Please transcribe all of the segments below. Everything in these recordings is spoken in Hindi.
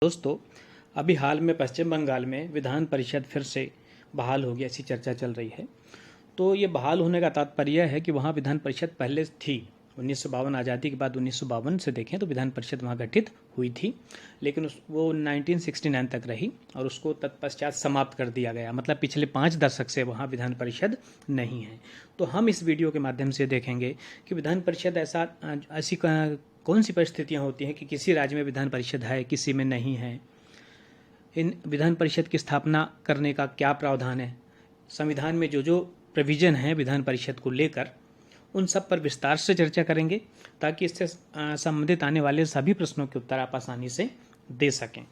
दोस्तों, अभी हाल में पश्चिम बंगाल में विधान परिषद फिर से बहाल हो गई, ऐसी चर्चा चल रही है। तो ये बहाल होने का तात्पर्य है कि वहाँ विधान परिषद पहले थी। 1952 आज़ादी के बाद 1952 से देखें तो विधान परिषद वहाँ गठित हुई थी, लेकिन वो 1969 तक रही और उसको तत्पश्चात समाप्त कर दिया गया। मतलब पिछले 5 दशक से वहाँ विधान परिषद नहीं है। तो हम इस वीडियो के माध्यम से देखेंगे कि विधान परिषद ऐसी कौन सी परिस्थितियाँ होती हैं कि किसी राज्य में विधान परिषद है, किसी में नहीं है। इन विधान परिषद की स्थापना करने का क्या प्रावधान है, संविधान में जो जो प्रोविज़न है विधान परिषद को लेकर, उन सब पर विस्तार से चर्चा करेंगे ताकि इससे संबंधित आने वाले सभी प्रश्नों के उत्तर आप आसानी से दे सकें।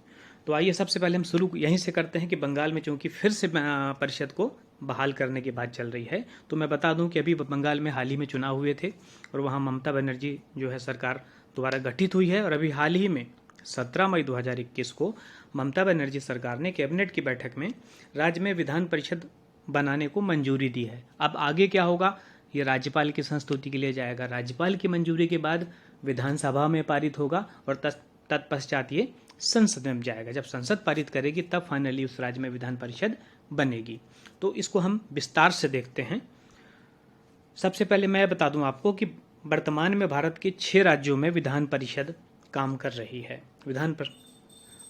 तो आइए सबसे पहले हम शुरू यहीं से करते हैं कि बंगाल में चूंकि फिर से परिषद को बहाल करने की बात चल रही है, तो मैं बता दूं कि अभी बंगाल में हाल ही में चुनाव हुए थे और वहाँ ममता बनर्जी जो है सरकार दोबारा गठित हुई है। और अभी हाल ही में 17 मई 2021 को ममता बनर्जी सरकार ने कैबिनेट की बैठक में राज्य में विधान परिषद बनाने को मंजूरी दी है। अब आगे क्या होगा, ये राज्यपाल की संस्तुति के लिए जाएगा। राज्यपाल की मंजूरी के बाद विधानसभा में पारित होगा और तत्पश्चात ये संसद में जाएगा। जब संसद पारित करेगी तब फाइनली उस राज्य में विधान परिषद बनेगी। तो इसको हम विस्तार से देखते हैं। सबसे पहले मैं बता दूं आपको कि वर्तमान में भारत के 6 राज्यों में विधान परिषद काम कर रही है।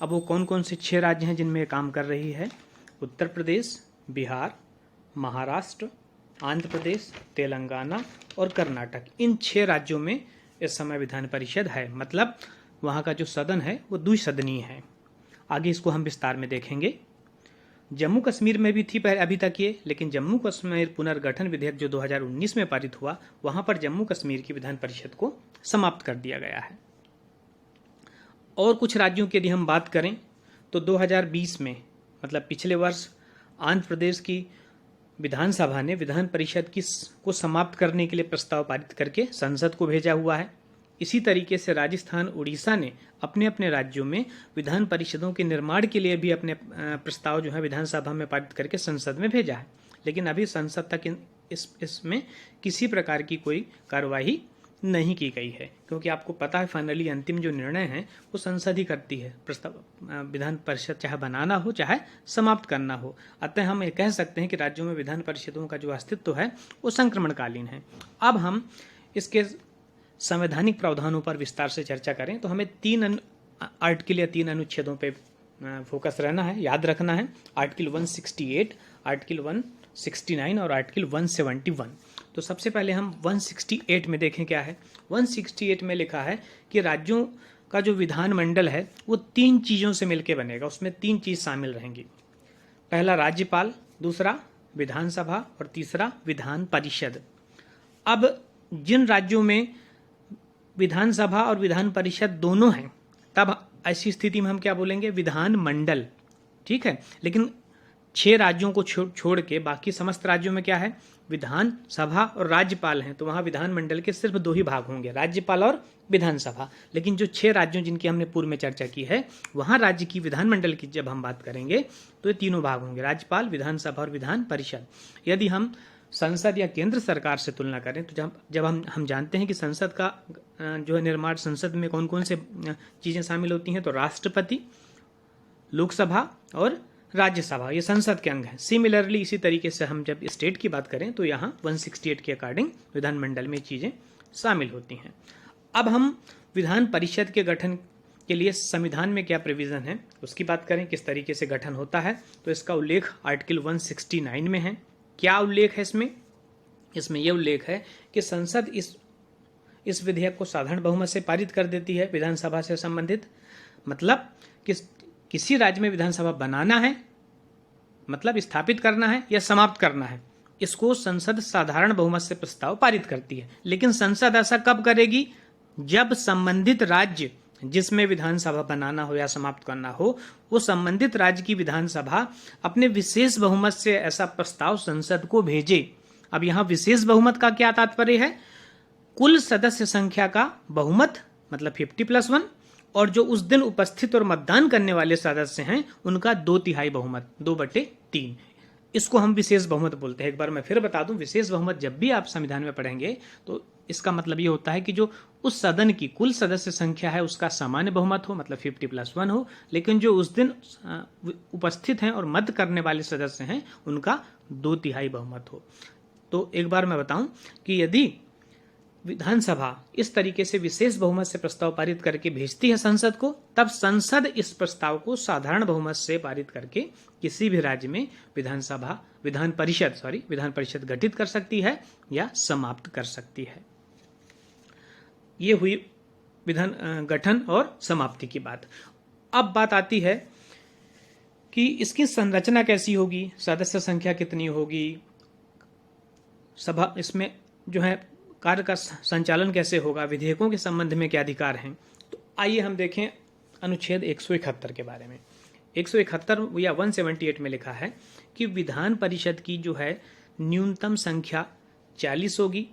अब वो कौन कौन से 6 राज्य हैं जिनमें काम कर रही है? उत्तर प्रदेश, बिहार, महाराष्ट्र, आंध्र प्रदेश, तेलंगाना और कर्नाटक। इन 6 राज्यों में इस समय विधान परिषद है। मतलब वहाँ का जो सदन है वो द्विसदनीय है। आगे इसको हम विस्तार में देखेंगे। जम्मू कश्मीर में भी थी पहले अभी तक ये, लेकिन जम्मू कश्मीर पुनर्गठन विधेयक जो 2019 में पारित हुआ, वहाँ पर जम्मू कश्मीर की विधान परिषद को समाप्त कर दिया गया है। और कुछ राज्यों की यदि हम बात करें तो 2020 में मतलब पिछले वर्ष आंध्र प्रदेश की विधानसभा ने विधान परिषद को समाप्त करने के लिए प्रस्ताव पारित करके संसद को भेजा हुआ है। इसी तरीके से राजस्थान, उड़ीसा ने अपने अपने राज्यों में विधान परिषदों के निर्माण के लिए भी अपने प्रस्ताव जो है विधानसभा में पारित करके संसद में भेजा है। लेकिन अभी संसद तक इसमें किसी प्रकार की कोई कार्यवाही नहीं की गई है, क्योंकि आपको पता है फाइनली अंतिम जो निर्णय है वो संसद ही करती है। प्रस्ताव विधान परिषद चाहे बनाना हो चाहे समाप्त करना हो। अतः हम ये कह सकते हैं कि राज्यों में विधान परिषदों का जो अस्तित्व है वो संक्रमणकालीन है। अब हम इसके संवैधानिक प्रावधानों पर विस्तार से चर्चा करें तो हमें 3 आर्टिकल या 3 अनुच्छेदों पर फोकस रहना है, याद रखना है। आर्टिकल 168, आर्टिकल 169 और आर्टिकल 171। तो सबसे पहले हम 168 में देखें क्या है। 168 में लिखा है कि राज्यों का जो विधानमंडल है वो 3 चीज़ों से मिलकर बनेगा। उसमें 3 चीज़ शामिल रहेंगी। पहला राज्यपाल, दूसरा विधानसभा और तीसरा विधान परिषद। अब जिन राज्यों में विधानसभा और विधान परिषद दोनों हैं, तब ऐसी स्थिति में हम क्या बोलेंगे? विधानमंडल। ठीक है। लेकिन 6 राज्यों को छोड़ के बाकी समस्त राज्यों में क्या है? विधानसभा और राज्यपाल हैं। तो वहाँ विधानमंडल के सिर्फ 2 ही भाग होंगे, राज्यपाल और विधानसभा। लेकिन जो 6 राज्यों जिनकी हमने पूर्व में चर्चा की है, वहाँ राज्य की विधानमंडल की जब हम बात करेंगे तो ये तीनों भाग होंगे, राज्यपाल, विधानसभा और विधान परिषद। यदि हम संसद या केंद्र सरकार से तुलना करें तो जब हम जानते हैं कि संसद का जो है निर्माण, संसद में कौन कौन से चीज़ें शामिल होती हैं, तो राष्ट्रपति, लोकसभा और राज्यसभा, ये संसद के अंग हैं। सिमिलरली इसी तरीके से हम जब स्टेट की बात करें तो यहाँ 168 के अकॉर्डिंग विधानमंडल में चीज़ें शामिल होती हैं। अब हम विधान परिषद के गठन के लिए संविधान में क्या प्रोविज़न है उसकी बात करें, किस तरीके से गठन होता है। तो इसका उल्लेख आर्टिकल 169 में है। क्या उल्लेख है इसमें? इसमें यह उल्लेख है कि संसद इस विधेयक को साधारण बहुमत से पारित कर देती है विधानसभा से संबंधित। मतलब किसी राज्य में विधानसभा बनाना है, मतलब स्थापित करना है या समाप्त करना है, इसको संसद साधारण बहुमत से प्रस्ताव पारित करती है। लेकिन संसद ऐसा कब करेगी? जब संबंधित राज्य जिसमें विधानसभा बनाना हो या समाप्त करना हो, वो संबंधित राज्य की विधानसभा अपने विशेष बहुमत से ऐसा प्रस्ताव संसद को भेजे। अब यहाँ विशेष बहुमत का क्या तात्पर्य है? कुल सदस्य संख्या का बहुमत, मतलब 50+1, और जो उस दिन उपस्थित और मतदान करने वाले सदस्य हैं उनका 2/3 बहुमत, 2/3। इसको हम विशेष बहुमत बोलते हैं। एक बार मैं फिर बता दूं, विशेष बहुमत जब भी आप संविधान में पढ़ेंगे तो इसका मतलब ये होता है कि जो उस सदन की कुल सदस्य संख्या है उसका सामान्य बहुमत हो, मतलब 50+1 हो, लेकिन जो उस दिन उपस्थित हैं और मत करने वाले सदस्य हैं उनका 2/3 बहुमत हो। तो एक बार मैं बताऊं कि यदि विधानसभा इस तरीके से विशेष बहुमत से प्रस्ताव पारित करके भेजती है संसद को, तब संसद इस प्रस्ताव को साधारण बहुमत से पारित करके किसी भी राज्य में विधान परिषद गठित कर सकती है या समाप्त कर सकती है। ये हुई विधान गठन और समाप्ति की बात। अब बात आती है कि इसकी संरचना कैसी होगी, सदस्य संख्या कितनी होगी, सभा इसमें जो है कार्य का संचालन कैसे होगा, विधेयकों के संबंध में क्या अधिकार हैं। तो आइए हम देखें अनुच्छेद 171 के बारे में। 171 या 178 में लिखा है कि विधान परिषद की जो है न्यूनतम संख्या 40 होगी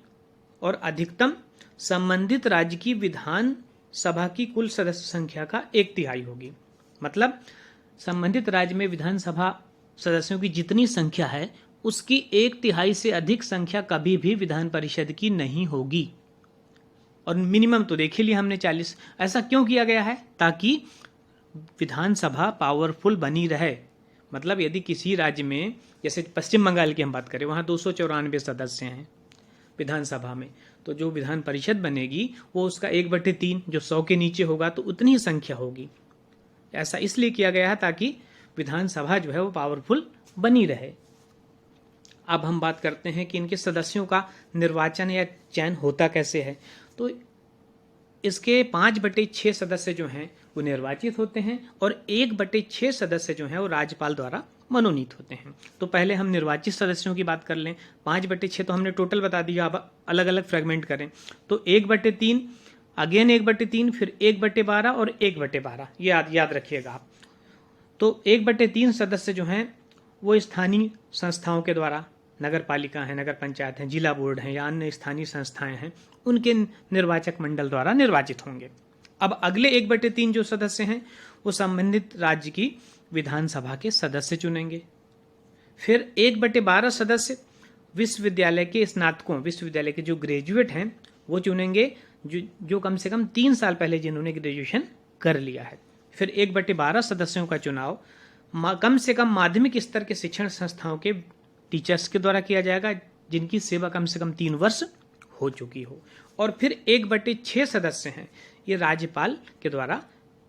और अधिकतम संबंधित राज्य की विधान सभा की कुल सदस्य संख्या का 1/3 होगी। मतलब संबंधित राज्य में विधानसभा सदस्यों की जितनी संख्या है उसकी 1/3 से अधिक संख्या कभी भी विधान परिषद की नहीं होगी। और मिनिमम तो देख ही लिया हमने 40। ऐसा क्यों किया गया है? ताकि विधानसभा पावरफुल बनी रहे। मतलब यदि किसी राज्य में, जैसे पश्चिम बंगाल की हम बात करें, वहाँ 294 सदस्य हैं विधानसभा में, तो जो विधान परिषद बनेगी वो उसका 1/3 जो 100 के नीचे होगा तो उतनी ही संख्या होगी। ऐसा इसलिए किया गया है ताकि विधानसभा जो है वो पावरफुल बनी रहे। अब हम बात करते हैं कि इनके सदस्यों का निर्वाचन या चयन होता कैसे है। तो इसके 5/6 सदस्य जो हैं वो निर्वाचित होते हैं और 1/6 सदस्य जो हैं वो राज्यपाल द्वारा मनोनीत होते हैं। तो पहले हम निर्वाचित सदस्यों की बात कर लें। 5/6 तो हमने टोटल बता दिया, अब अलग अलग फ्रेगमेंट करें तो 1/3, अगेन 1/3, फिर 1/12 और 1/12, ये याद रखिएगा आप। तो 1/3 सदस्य जो हैं वो स्थानीय संस्थाओं के द्वारा, नगर पालिका है, नगर पंचायत है, जिला बोर्ड है या अन्य स्थानीय संस्थाएं हैं, उनके निर्वाचक मंडल द्वारा निर्वाचित होंगे। अब अगले 1/3 जो सदस्य हैं वो संबंधित राज्य की विधानसभा के सदस्य चुनेंगे। फिर 1/12 सदस्य विश्वविद्यालय के स्नातकों, विश्वविद्यालय के जो ग्रेजुएट हैं वो चुनेंगे, जो कम से कम 3 साल पहले जिन्होंने ग्रेजुएशन कर लिया है। फिर 1/12 सदस्यों का चुनाव कम से कम माध्यमिक स्तर के शिक्षण संस्थाओं के टीचर्स के द्वारा किया जाएगा जिनकी सेवा कम से कम 3 वर्ष हो चुकी हो। और फिर 1/6 सदस्य हैं, ये राज्यपाल के द्वारा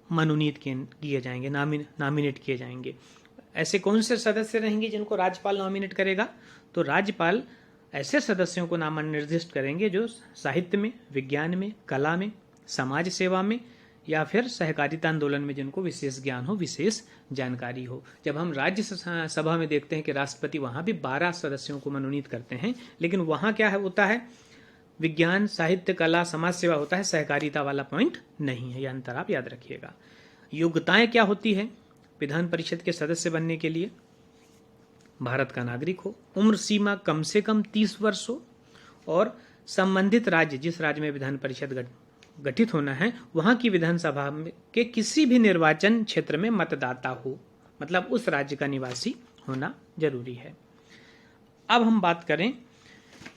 मनोनीत किए जाएंगे, नॉमिनेट किए जाएंगे। ऐसे कौन से सदस्य रहेंगे जिनको राज्यपाल नॉमिनेट करेगा? तो राज्यपाल ऐसे सदस्यों को नाम निर्दिष्ट करेंगे जो साहित्य में, विज्ञान में, कला में, समाज सेवा में या फिर सहकारिता आंदोलन में जिनको विशेष ज्ञान हो, विशेष जानकारी हो। जब हम राज्य सभा में देखते हैं कि राष्ट्रपति वहां भी 12 सदस्यों को मनोनीत करते हैं, लेकिन वहां क्या होता है, विज्ञान, साहित्य, कला, समाज सेवा होता है, सहकारिता वाला पॉइंट नहीं है। यह अंतर आप याद रखिएगा। योग्यताएं क्या होती है विधान परिषद के सदस्य बनने के लिए? भारत का नागरिक हो, उम्र सीमा कम से कम 30 वर्ष हो और संबंधित राज्य, जिस राज्य में विधान परिषद गठित होना है वहां की विधानसभा के किसी भी निर्वाचन क्षेत्र में मतदाता हो, मतलब उस राज्य का निवासी होना जरूरी है। अब हम बात करें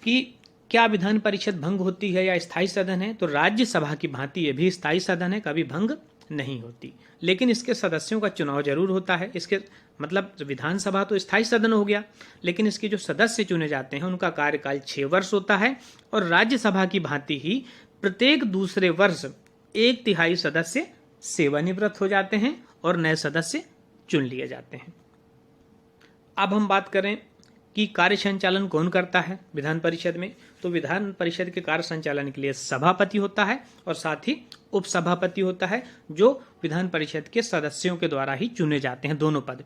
कि क्या विधान परिषद भंग होती है या स्थायी सदन है। तो राज्यसभा की भांति ये भी स्थायी सदन है, कभी भंग नहीं होती, लेकिन इसके सदस्यों का चुनाव जरूर होता है। इसके मतलब विधानसभा तो स्थायी सदन हो गया, लेकिन इसके जो सदस्य चुने जाते हैं उनका कार्यकाल 6 वर्ष होता है और राज्यसभा की भांति ही प्रत्येक दूसरे वर्ष 1/3 सदस्य सेवानिवृत्त हो जाते हैं और नए सदस्य चुन लिए जाते हैं। अब हम बात करें कि कार्य संचालन कौन करता है विधान परिषद में। तो विधान परिषद के कार्य संचालन के लिए सभापति होता है और साथ ही उपसभापति होता है, जो विधान परिषद के सदस्यों के द्वारा ही चुने जाते हैं, दोनों पद।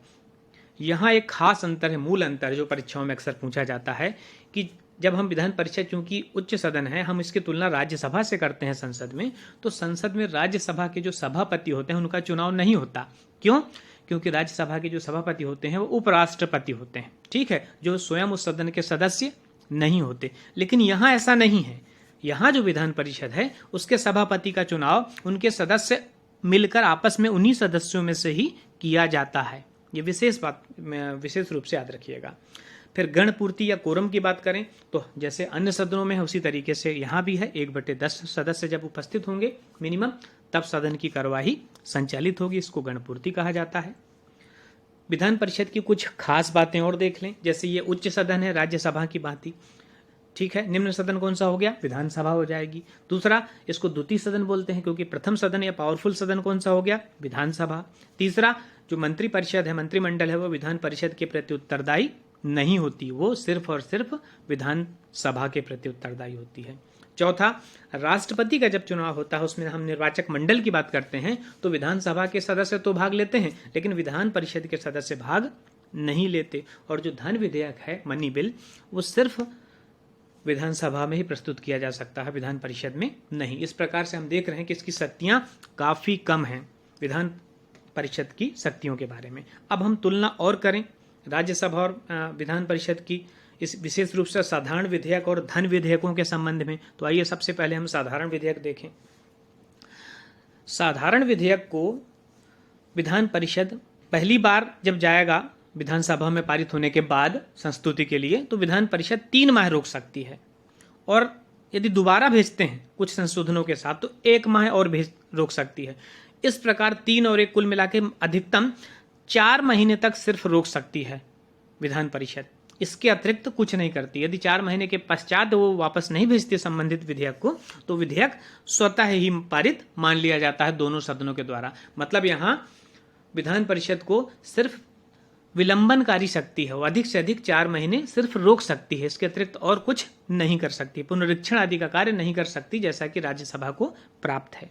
यहाँ एक खास अंतर है, मूल अंतर जो परीक्षाओं में अक्सर पूछा जाता है कि जब हम विधान परिषद, चूंकि उच्च सदन है, हम इसकी तुलना राज्यसभा से करते हैं संसद में, तो संसद में राज्यसभा के जो सभापति होते हैं उनका चुनाव नहीं होता। क्यों? क्योंकि राज्यसभा के जो सभापति होते हैं वो उपराष्ट्रपति होते हैं, ठीक है, जो स्वयं उस सदन के सदस्य नहीं होते। लेकिन यहाँ ऐसा नहीं है। यहाँ जो विधान परिषद है उसके सभापति का चुनाव उनके सदस्य मिलकर आपस में उन्हीं सदस्यों में से ही किया जाता है। ये विशेष रूप से याद रखिएगा। फिर गण पूर्ति या कोरम की बात करें तो जैसे अन्य सदनों में है उसी तरीके से यहाँ भी है, 1/10 सदस्य जब उपस्थित होंगे मिनिमम, तब सदन की कार्यवाही संचालित होगी। इसको गण पूर्ति कहा जाता है। विधान परिषद की कुछ खास बातें और देख लें। जैसे ये उच्च सदन है, राज्यसभा की भांति, ठीक है। निम्न सदन कौन सा हो गया? विधानसभा हो जाएगी। दूसरा, इसको द्वितीय सदन बोलते हैं क्योंकि प्रथम सदन या पावरफुल सदन कौन सा हो गया? विधानसभा। तीसरा, जो मंत्री परिषद है, मंत्रिमंडल है, वो विधान परिषद के प्रति उत्तरदायी नहीं होती, वो सिर्फ और सिर्फ विधानसभा के प्रति उत्तरदायी होती है। चौथा, राष्ट्रपति का जब चुनाव होता है उसमें हम निर्वाचक मंडल की बात करते हैं तो विधानसभा के सदस्य तो भाग लेते हैं लेकिन विधान परिषद के सदस्य भाग नहीं लेते। और जो धन विधेयक है, मनी बिल, वो सिर्फ विधानसभा में ही प्रस्तुत किया जा सकता है, विधान परिषद में नहीं। इस प्रकार से हम देख रहे हैं कि इसकी शक्तियां काफी कम हैं विधान परिषद की शक्तियों के बारे में। अब हम तुलना और करें राज्यसभा और विधान परिषद की, इस विशेष रूप से साधारण विधेयक और धन विधेयकों के संबंध में। तो आइए सबसे पहले हम साधारण विधेयक देखें। साधारण विधेयक को विधान परिषद पहली बार जब जाएगा विधानसभा में पारित होने के बाद संस्तुति के लिए, तो विधान परिषद 3 माह रोक सकती है, और यदि दोबारा भेजते हैं कुछ संशोधनों के साथ तो 1 माह और रोक सकती है। इस प्रकार 3 और 1 कुल मिला के अधिकतम 4 महीने तक सिर्फ रोक सकती है विधान परिषद। इसके अतिरिक्त कुछ नहीं करती। यदि 4 महीने के पश्चात वो वापस नहीं भेजती संबंधित विधेयक को, तो विधेयक स्वतः ही पारित मान लिया जाता है दोनों सदनों के द्वारा। मतलब यहाँ विधान परिषद को सिर्फ विलंबनकारी शक्ति है, वो अधिक से अधिक 4 महीने सिर्फ रोक सकती है, इसके अतिरिक्त और कुछ नहीं कर सकती, पुनरीक्षण आदि का कार्य नहीं कर सकती, जैसा कि राज्यसभा को प्राप्त है।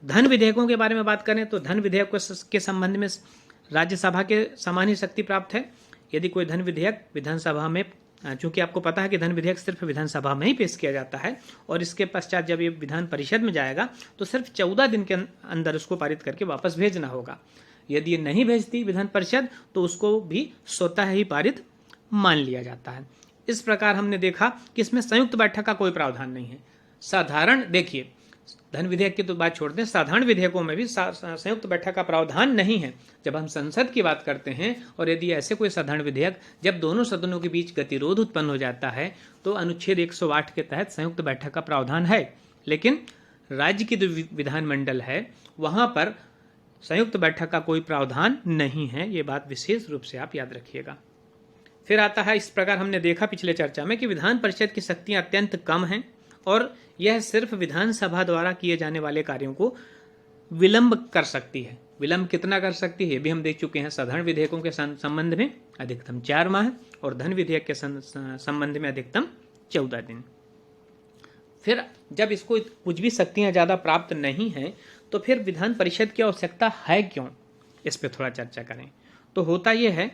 धन विधेयकों के बारे में बात करें तो धन विधेयक के संबंध में राज्यसभा के समान ही शक्ति प्राप्त है। यदि कोई धन विधेयक विधानसभा में, चूंकि आपको पता है कि धन विधेयक सिर्फ विधानसभा में ही पेश किया जाता है और इसके पश्चात जब ये विधान परिषद में जाएगा तो सिर्फ 14 दिन के अंदर उसको पारित करके वापस भेजना होगा। यदि ये नहीं भेजती विधान परिषद तो उसको भी स्वतः ही पारित मान लिया जाता है। इस प्रकार हमने देखा कि इसमें संयुक्त बैठक का कोई प्रावधान नहीं है। साधारण, देखिए धन विधेयक की तो बात छोड़ दें, साधारण विधेयकों में भी संयुक्त बैठक का प्रावधान नहीं है। जब हम संसद की बात करते हैं और यदि ऐसे कोई साधारण विधेयक जब दोनों सदनों के बीच गतिरोध उत्पन्न हो जाता है तो अनुच्छेद 108 के तहत संयुक्त बैठक का प्रावधान है, लेकिन राज्य की जो विधानमंडल है वहां पर संयुक्त बैठक का कोई प्रावधान नहीं है। ये बात विशेष रूप से आप याद रखिएगा। फिर आता है, इस प्रकार हमने देखा पिछले चर्चा में कि विधान परिषद की शक्तियां अत्यंत कम हैं और यह सिर्फ विधानसभा द्वारा किए जाने वाले कार्यों को विलंब कर सकती है। विलंब कितना कर सकती है ये भी हम देख चुके हैं। साधारण विधेयकों के संबंध में अधिकतम 4 माह और धन विधेयक के संबंध में अधिकतम 14 दिन। फिर जब इसको कुछ भी शक्तियां ज्यादा प्राप्त नहीं है तो फिर विधान परिषद की आवश्यकता है क्यों, इस पे थोड़ा चर्चा करें। तो होता यह है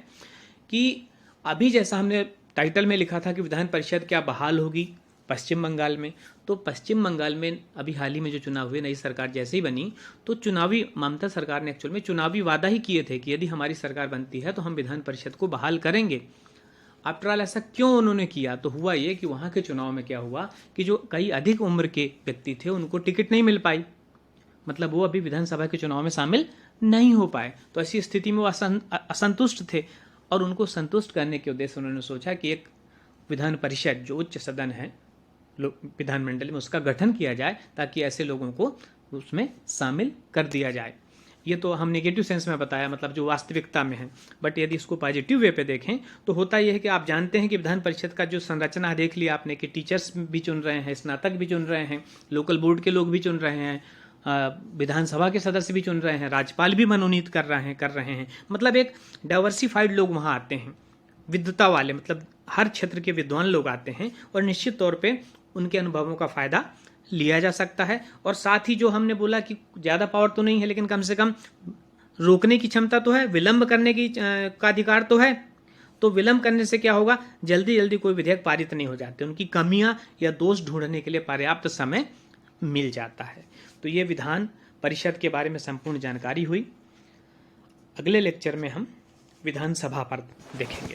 कि अभी जैसा हमने टाइटल में लिखा था कि विधान परिषद क्या बहाल होगी पश्चिम बंगाल में, तो पश्चिम बंगाल में अभी हाल ही में जो चुनाव हुए, नई सरकार जैसे ही बनी तो चुनावी, ममता सरकार ने एक्चुअल में चुनावी वादा ही किए थे कि यदि हमारी सरकार बनती है तो हम विधान परिषद को बहाल करेंगे। आफ्टर ऑल ऐसा क्यों उन्होंने किया? तो हुआ ये कि वहाँ के चुनाव में क्या हुआ कि जो कई अधिक उम्र के व्यक्ति थे उनको टिकट नहीं मिल पाई, मतलब वो अभी विधानसभा के चुनाव में शामिल नहीं हो पाए। तो ऐसी स्थिति में वो असंतुष्ट थे और उनको संतुष्ट करने के उद्देश्य उन्होंने सोचा कि एक विधान परिषद जो उच्च सदन है विधानमंडल में, उसका गठन किया जाए ताकि ऐसे लोगों को उसमें शामिल कर दिया जाए। ये तो हम नेगेटिव सेंस में बताया, मतलब जो वास्तविकता में है। बट यदि इसको पॉजिटिव वे पे देखें तो होता यह है कि आप जानते हैं कि विधान परिषद का जो संरचना देख लिया आपने कि टीचर्स भी चुन रहे हैं, स्नातक भी चुन रहे हैं, लोकल बोर्ड के लोग भी चुन रहे हैं, विधानसभा के सदस्य भी चुन रहे हैं, राज्यपाल भी मनोनीत कर रहे हैं। मतलब एक डाइवर्सिफाइड लोग वहाँ आते हैं, विद्वता वाले, मतलब हर क्षेत्र के विद्वान लोग आते हैं और निश्चित तौर पे उनके अनुभवों का फायदा लिया जा सकता है। और साथ ही जो हमने बोला कि ज़्यादा पावर तो नहीं है लेकिन कम से कम रोकने की क्षमता तो है, विलंब करने की का अधिकार तो है। तो विलंब करने से क्या होगा, जल्दी जल्दी कोई विधेयक पारित नहीं हो जाते, उनकी कमियां या दोष ढूंढने के लिए पर्याप्त समय मिल जाता है। तो ये विधान परिषद के बारे में संपूर्ण जानकारी हुई। अगले लेक्चर में हम विधानसभा पर देखेंगे।